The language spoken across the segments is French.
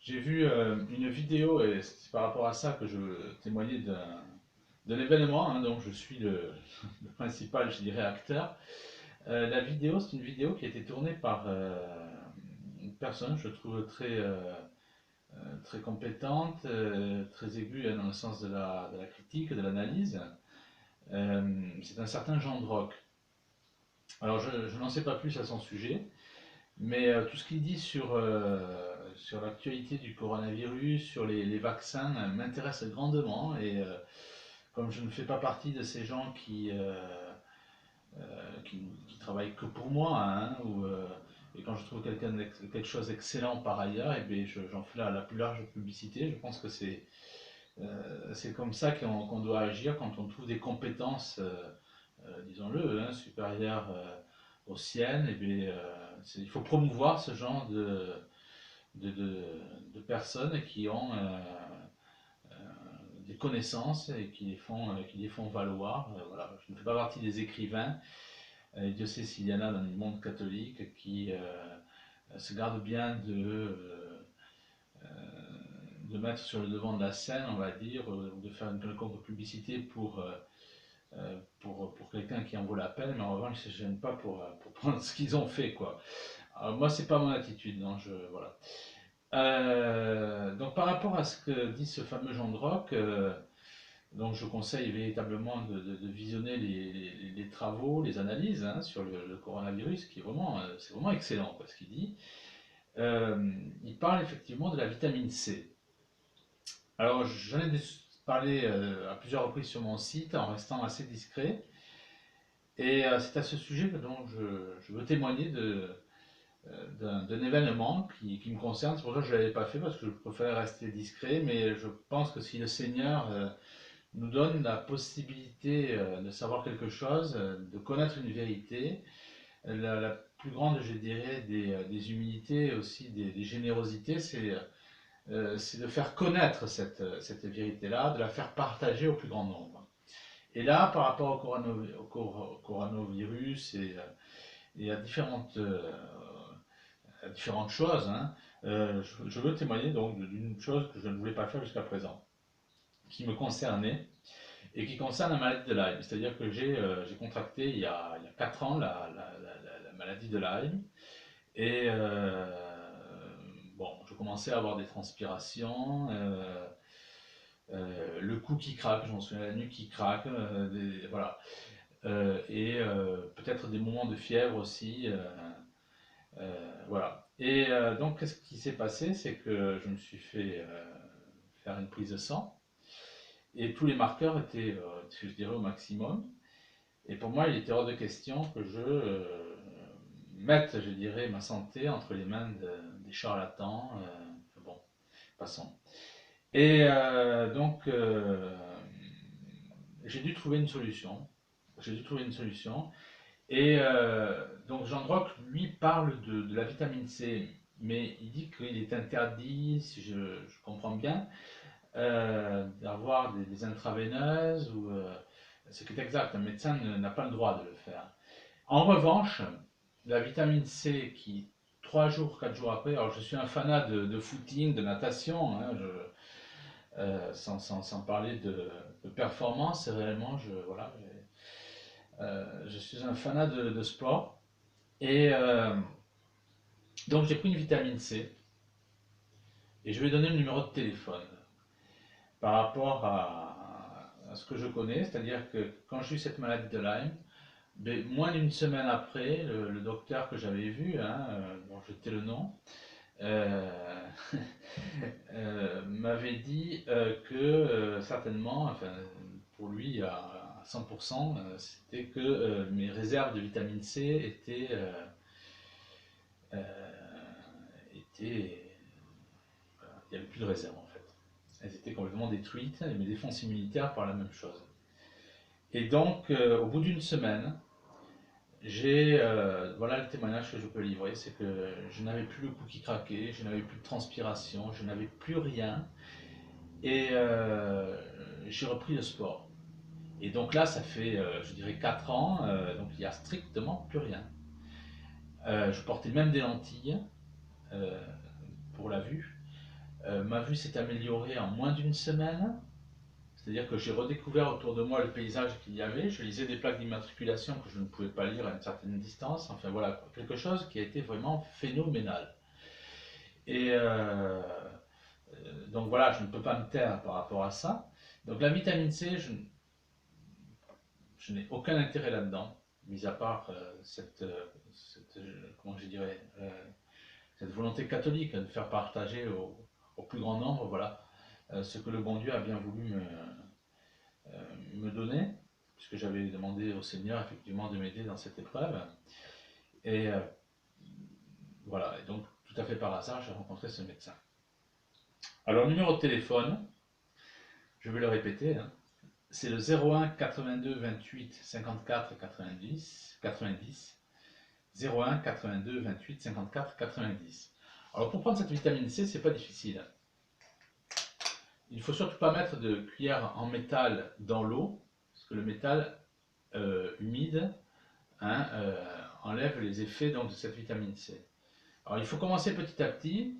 J'ai vu une vidéo et c'est par rapport à ça que je témoignais d'un événement, hein, dont je suis le principal, je dirais, acteur. La vidéo, c'est une vidéo qui a été tournée par une personne, je trouve très compétente, très aiguë, hein, dans le sens de la critique, de l'analyse. C'est un certain Jean Droc. Alors je n'en sais pas plus à son sujet, mais tout ce qu'il dit sur l'actualité du coronavirus, sur les vaccins, m'intéresse grandement. Et comme je ne fais pas partie de ces gens qui travaillent que pour moi, hein, et quand je trouve quelque chose d'excellent par ailleurs, et bien j'en fais la plus large publicité. Je pense que c'est comme ça qu'on doit agir quand on trouve des compétences, disons-le, hein, supérieures aux siennes. Et bien, il faut promouvoir ce genre de, de, de personnes qui ont des connaissances et qui les font valoir. Voilà. Je ne fais pas partie des écrivains, et Dieu sait s'il y en a dans le monde catholique qui se gardent bien de mettre sur le devant de la scène, on va dire, ou de faire une quelconque publicité pour quelqu'un qui en vaut la peine, mais en revanche, ils ne se gênent pas pour prendre ce qu'ils ont fait, quoi. Alors, moi, c'est pas mon attitude, non, voilà. Donc, par rapport à ce que dit ce fameux Jean de Rock, donc je conseille véritablement de visionner les travaux, les analyses, hein, sur le coronavirus, qui est vraiment, c'est vraiment excellent, quoi, ce qu'il dit. Il parle effectivement de la vitamine C. Alors j'en ai parlé à plusieurs reprises sur mon site en restant assez discret. Et c'est à ce sujet que donc je veux témoigner d'un événement qui me concerne. C'est pour ça que je ne l'avais pas fait parce que je préfère rester discret. Mais je pense que si le Seigneur nous donne la possibilité de savoir quelque chose, de connaître une vérité, la plus grande, je dirais, des humilités, aussi des générosités, c'est de faire connaître cette vérité-là, de la faire partager au plus grand nombre. Et là, par rapport au coronavirus et à différentes choses, hein, je veux témoigner donc d'une chose que je ne voulais pas faire jusqu'à présent, qui me concernait et qui concerne la maladie de Lyme. C'est-à-dire que j'ai contracté il y a 4 ans la maladie de Lyme. Et bon, je commençais à avoir des transpirations, le cou qui craque, j'en souviens, la nuque qui craque, voilà. Et peut-être des moments de fièvre aussi. Voilà. Et donc, qu'est-ce qui s'est passé? C'est que je me suis fait faire une prise de sang et tous les marqueurs étaient, je dirais, au maximum. Et pour moi, il était hors de question que je mette, je dirais, ma santé entre les mains des charlatans. Bon, passons. Et donc, j'ai dû trouver une solution. J'ai dû trouver une solution. Et donc, Jean Droc, lui, parle de la vitamine C, mais il dit qu'il est interdit, si je comprends bien, d'avoir des intraveineuses, ou, ce qui est exact, un médecin n'a pas le droit de le faire. En revanche, la vitamine C qui, 3 jours, 4 jours après, alors je suis un fanat de footing, de natation, hein, sans parler de performance, réellement, voilà, je suis un fanat de sport. Et donc j'ai pris une vitamine C et je vais donner le numéro de téléphone par rapport à ce que je connais, c'est-à-dire que quand j'ai eu cette maladie de Lyme, mais moins d'une semaine après, le docteur que j'avais vu, hein, dont je tais le nom, euh, m'avait dit que certainement, enfin, pour lui à 100%, c'était que mes réserves de vitamine C étaient voilà, il n'y avait plus de réserve en fait. Elles étaient complètement détruites et mes défenses immunitaires par la même chose. Et donc, au bout d'une semaine, voilà le témoignage que je peux livrer, c'est que je n'avais plus le cou qui craquait, je n'avais plus de transpiration, je n'avais plus rien, et j'ai repris le sport. Et donc là, ça fait, je dirais, 4 ans, donc il n'y a strictement plus rien. Je portais même des lentilles euh, pour la vue. ma vue s'est améliorée en moins d'une semaine. C'est-à-dire que j'ai redécouvert autour de moi le paysage qu'il y avait. Je lisais des plaques d'immatriculation que je ne pouvais pas lire à une certaine distance. Enfin voilà, quelque chose qui a été vraiment phénoménal. Et donc voilà, je ne peux pas me taire par rapport à ça. Donc la vitamine C, je n'ai aucun intérêt là-dedans, mis à part comment je dirais, cette volonté catholique de faire partager au plus grand nombre, voilà, ce que le bon Dieu a bien voulu me donner, puisque j'avais demandé au Seigneur effectivement de m'aider dans cette épreuve. Et voilà, et donc tout à fait par hasard, j'ai rencontré ce médecin. Alors, numéro de téléphone, je vais le répéter, hein, c'est le 01 82 28 54 90 90 01 82 28 54 90. Alors pour prendre cette vitamine C, c'est pas difficile. Il ne faut surtout pas mettre de cuillère en métal dans l'eau, parce que le métal humide hein, enlève les effets donc, de cette vitamine C. Alors il faut commencer petit à petit,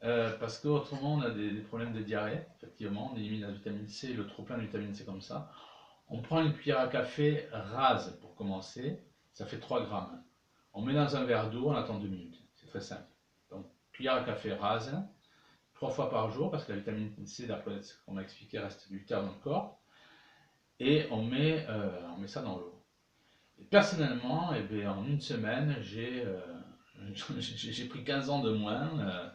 parce qu'autrement on a des problèmes de diarrhée, effectivement, on élimine la vitamine C, le trop plein de vitamine C comme ça. On prend une cuillère à café rase pour commencer, ça fait 3 grammes. On met dans un verre d'eau, on attend 2 minutes, c'est très simple. Donc cuillère à café rase, 3 fois par jour, parce que la vitamine C, d'après ce qu'on m'a expliqué, reste du terre dans le corps. Et on met ça dans l'eau. Et personnellement, eh bien, en une semaine, j'ai pris 15 ans de moins.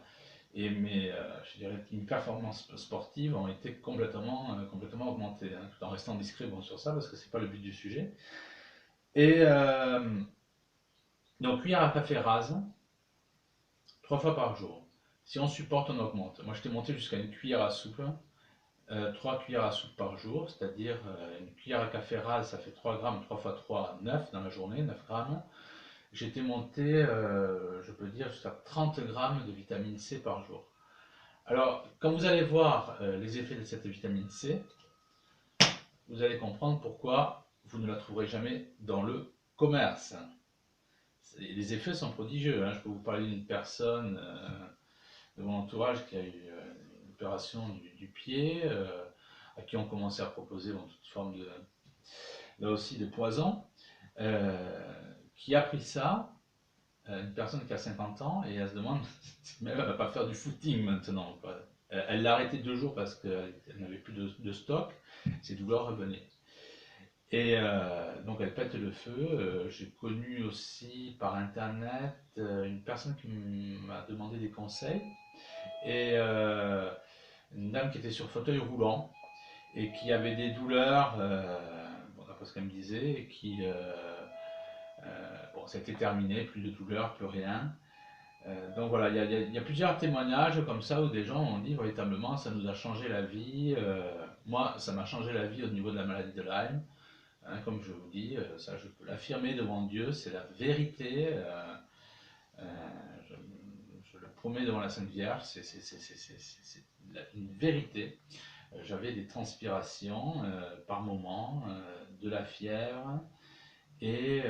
Et je dirais que mes performances sportives ont été complètement augmentées, hein, tout en restant discret bon, sur ça, parce que c'est pas le but du sujet. Et donc, cuillère à café rase, 3 fois par jour. Si on supporte, on augmente. Moi, j'étais monté jusqu'à une cuillère à soupe, 3 cuillères à soupe par jour, c'est-à-dire une cuillère à café rase, ça fait 3 grammes, 3 fois 3, 9 dans la journée, 9 grammes. J'étais monté, je peux dire, jusqu'à 30 grammes de vitamine C par jour. Alors, quand vous allez voir les effets de cette vitamine C, vous allez comprendre pourquoi vous ne la trouverez jamais dans le commerce. Les effets sont prodigieux. Hein. Je peux vous parler d'une personne de mon entourage qui a eu une opération du pied, à qui on commençait à proposer toute forme là aussi de poison, qui a pris ça, une personne qui a 50 ans, et elle se demande si elle ne va pas faire du footing maintenant. Quoi. Elle l'a arrêté 2 jours parce qu'elle n'avait plus de stock, ses douleurs revenaient. Et donc elle pète le feu. J'ai connu aussi par internet une personne qui m'a demandé des conseils, et une dame qui était sur fauteuil roulant et qui avait des douleurs, bon, d'après ce qu'elle me disait, et qui, bon, ça a été terminé, plus de douleurs, plus rien. Donc voilà, il y a plusieurs témoignages comme ça où des gens ont dit véritablement ça nous a changé la vie. Moi, ça m'a changé la vie au niveau de la maladie de Lyme. Hein, comme je vous dis, ça je peux l'affirmer devant Dieu, c'est la vérité. Euh, je, je le promets devant la Sainte Vierge, c'est une vérité. J'avais des transpirations par moments, de la fièvre et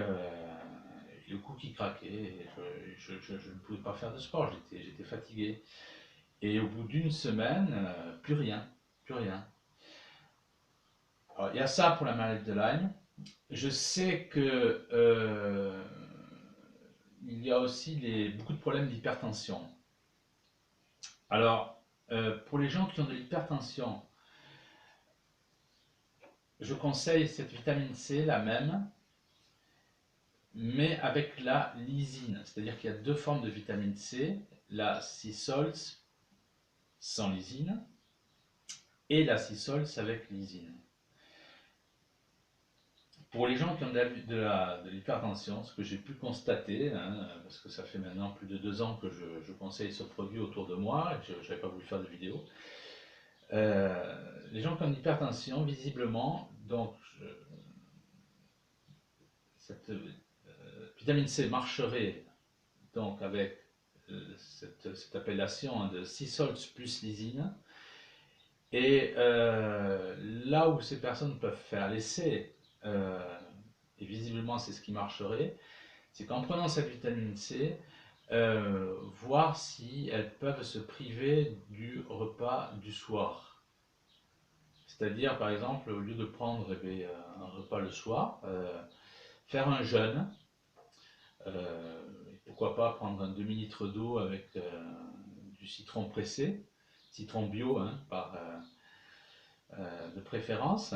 le cou qui craquait. Je ne pouvais pas faire de sport, j'étais fatigué. Et au bout d'une semaine, plus rien, plus rien. Alors, il y a ça pour la maladie de Lyme. Je sais que il y a aussi beaucoup de problèmes d'hypertension. Alors, pour les gens qui ont de l'hypertension, je conseille cette vitamine C, la même, mais avec la lysine. C'est-à-dire qu'il y a 2 formes de vitamine C, la Sea-Salt sans lysine et la Sea-Salt avec lysine. Pour les gens qui ont de l'hypertension, ce que j'ai pu constater, hein, parce que ça fait maintenant plus de 2 ans que je conseille ce produit autour de moi, et je n'avais pas voulu faire de vidéo, les gens qui ont de l'hypertension, visiblement, donc cette vitamine C marcherait donc avec cette appellation hein, de Sea Salt plus lysine. Et là où ces personnes peuvent faire l'essai, et visiblement c'est ce qui marcherait, c'est qu'en prenant cette vitamine C, voir si elles peuvent se priver du repas du soir. C'est-à-dire, par exemple, au lieu de prendre un repas le soir, faire un jeûne, et pourquoi pas prendre un demi-litre d'eau avec du citron pressé, citron bio hein, de préférence.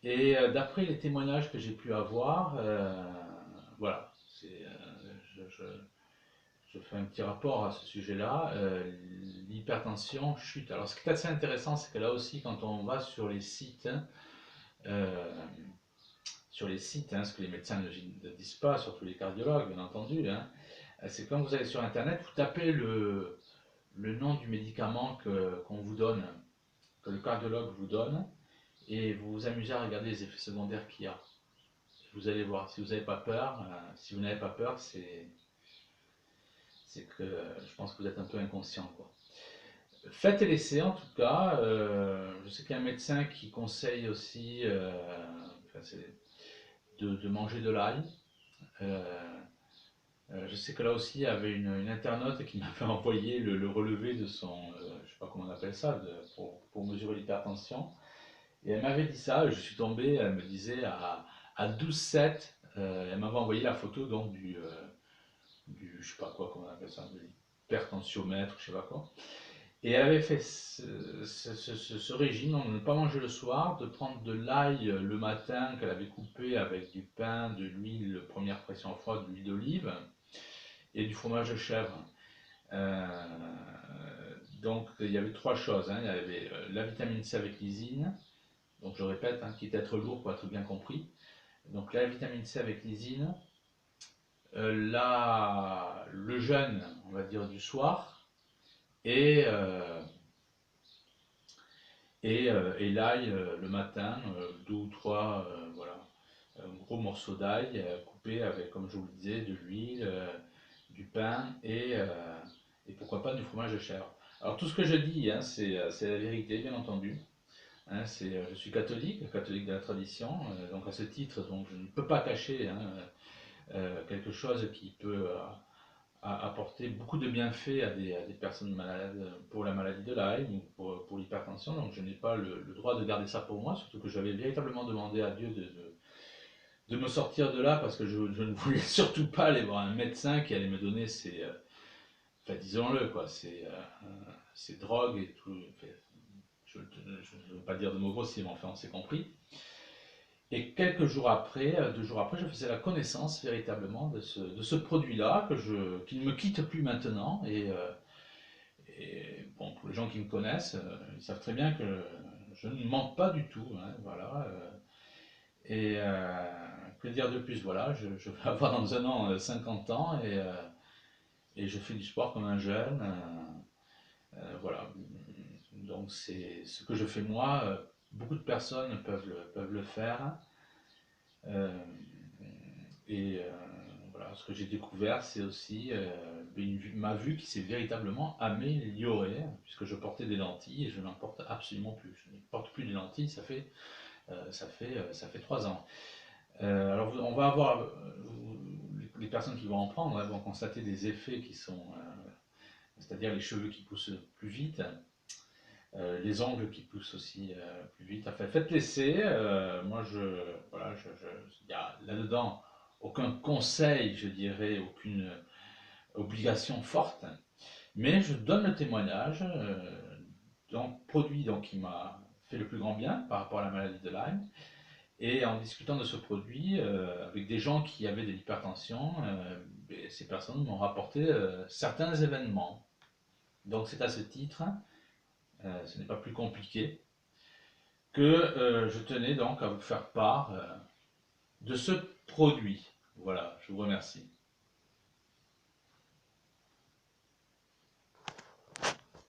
Et d'après les témoignages que j'ai pu avoir, voilà, je fais un petit rapport à ce sujet-là. L'hypertension chute. Alors, ce qui est assez intéressant, c'est que là aussi, quand on va euh, sur les sites, hein, ce que les médecins ne disent pas, surtout les cardiologues, bien entendu, hein, c'est quand vous allez sur Internet, vous tapez le nom du médicament qu'on vous donne, que le cardiologue vous donne, et vous vous amusez à regarder les effets secondaires qu'il y a. Vous allez voir, si vous n'avez pas peur, si vous n'avez pas peur, c'est que je pense que vous êtes un peu inconscient, quoi. Faites l'essai en tout cas. Je sais qu'il y a un médecin qui conseille aussi enfin, de manger de l'ail. Euh, je sais que là aussi, il y avait une internaute qui m'avait envoyé le relevé de son, je sais pas comment on appelle ça, pour mesurer l'hypertension. Et elle m'avait dit ça, et je suis tombé, elle me disait à 12,7, elle m'avait envoyé la photo donc je sais pas quoi, comment on appelle ça, de l'hypertensiomètre, je sais pas quoi. Et elle avait fait ce régime, on ne pas manger le soir, de prendre de l'ail le matin qu'elle avait coupé avec du pain, de l'huile, première pression froide, de l'huile d'olive et du fromage de chèvre. Euh, donc il y avait trois choses, hein. Il y avait la vitamine C avec lysine, donc je répète, hein, quitte à être lourd pour être bien compris. Donc la vitamine C avec lysine, le jeûne, on va dire, du soir, et, euh, et l'ail le matin, deux ou trois, voilà, un gros morceau d'ail coupé avec, comme je vous le disais, de l'huile, du pain et pourquoi pas du fromage de chèvre. Alors tout ce que je dis, hein, c'est la vérité, bien entendu. Hein, je suis catholique, catholique de la tradition, donc à ce titre, donc, je ne peux pas cacher hein, quelque chose qui peut apporter beaucoup de bienfaits à des personnes malades pour la maladie de Lyme ou pour l'hypertension, donc je n'ai pas le droit de garder ça pour moi, surtout que j'avais véritablement demandé à Dieu de me sortir de là parce que je ne voulais surtout pas aller voir un médecin qui allait me donner enfin disons-le quoi, ces drogues et tout. Enfin, je ne veux pas dire de mots grossiers, mais enfin on s'est compris. Et quelques jours après, 2 jours après, je faisais la connaissance véritablement de ce produit-là qui ne me quitte plus maintenant. Et bon, pour les gens qui me connaissent, ils savent très bien que je ne mens pas du tout. Hein, voilà. Et que dire de plus? Voilà, je vais avoir dans un an 50 ans et je fais du sport comme un jeune. Voilà. Donc c'est ce que je fais moi. Beaucoup de personnes peuvent le faire. Euh, et voilà, ce que j'ai découvert, c'est aussi ma vue qui s'est véritablement améliorée, puisque je portais des lentilles et je n'en porte absolument plus. Je ne porte plus de lentilles, ça fait 3 ans. Alors on va avoir, les personnes qui vont en prendre vont constater des effets qui sont, c'est-à-dire les cheveux qui poussent plus vite, les ongles qui poussent aussi plus vite. Enfin, faites l'essai. Moi, voilà, il y a là-dedans aucun conseil, je dirais, aucune obligation forte, mais je donne le témoignage d'un produit donc, qui m'a fait le plus grand bien par rapport à la maladie de Lyme. Et en discutant de ce produit avec des gens qui avaient de l'hypertension, ces personnes m'ont rapporté certains événements. Donc c'est à ce titre, ce n'est pas plus compliqué, que je tenais donc à vous faire part de ce produit. Voilà, je vous remercie.